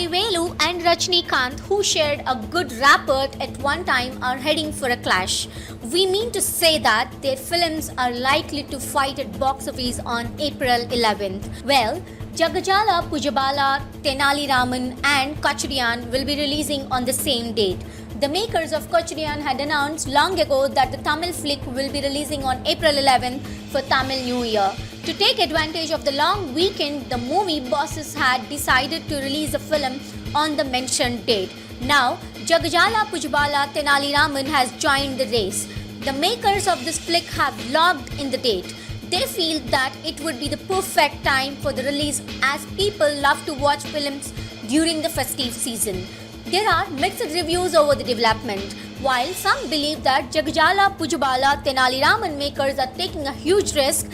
Vadivelu and Rajnikant, who shared a good rapport at one time, are heading for a clash. We mean to say that their films are likely to fight at box office on April 11th. Well, Jagajala Pujabala, Tenali Raman and Kachuriyan will be releasing on the same date. The makers of Kochuriyan had announced long ago that the Tamil flick will be releasing on April 11th for Tamil New Year. To take advantage of the long weekend, the movie bosses had decided to release the film on the mentioned date. Now, Jagajala Pujabala Tenali Raman has joined the race. The makers of this flick have logged in the date. They feel that it would be the perfect time for the release as people love to watch films during the festive season. There are mixed reviews over the development. While some believe that Jagajala Pujabala Tenali Raman makers are taking a huge risk,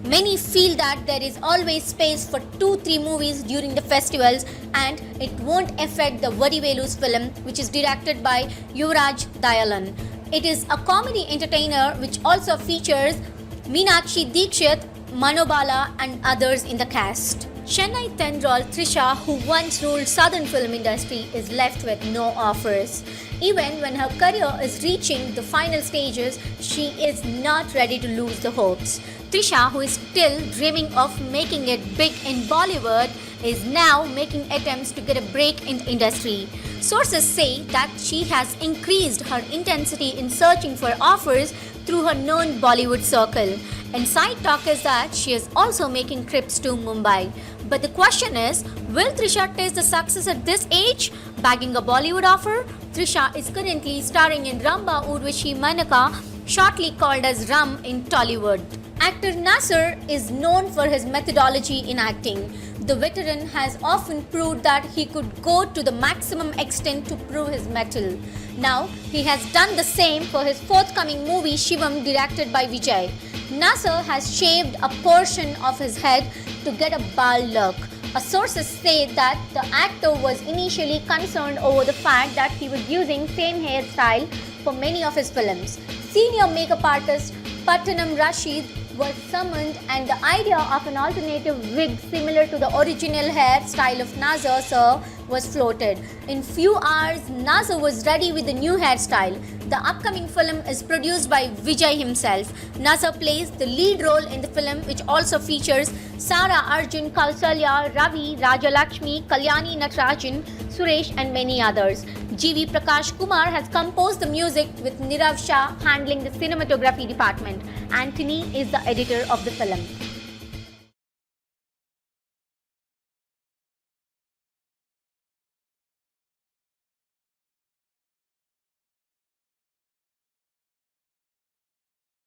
many feel that there is always space for 2-3 movies during the festivals and it won't affect the Vadivelu's film, which is directed by Yuvraj Dayalan. It is a comedy entertainer which also features Meenakshi Dikshit, Manobala and others in the cast. Chennai Tendrol Trisha, who once ruled southern film industry, is left with no offers. Even when her career is reaching the final stages, she is not ready to lose the hopes. Trisha, who is still dreaming of making it big in Bollywood, is now making attempts to get a break in the industry. Sources say that she has increased her intensity in searching for offers through her known Bollywood circle. And side talk is that she is also making trips to Mumbai. But the question is, will Trisha taste the success at this age, bagging a Bollywood offer? Trisha is currently starring in Ramba Urvashi Manaka, shortly called as Ram in Tollywood. Actor Nasser is known for his methodology in acting. The veteran has often proved that he could go to the maximum extent to prove his mettle. Now, he has done the same for his forthcoming movie Shivam, directed by Vijay. Nasser has shaved a portion of his head to get a bald look. Sources say that the actor was initially concerned over the fact that he was using same hairstyle for many of his films. Senior makeup artist Pattanam Rashid was summoned and the idea of an alternative wig similar to the original hairstyle of Nasser sir was floated. In few hours, Nasser was ready with the new hairstyle. The upcoming film is produced by Vijay himself. Nasser plays the lead role in the film, which also features Sara Arjun, Kausalya, Ravi, Rajalakshmi, Kalyani Natarajan, Suresh and many others. G.V. Prakash Kumar has composed the music with Nirav Shah handling the cinematography department. Anthony is the editor of the film.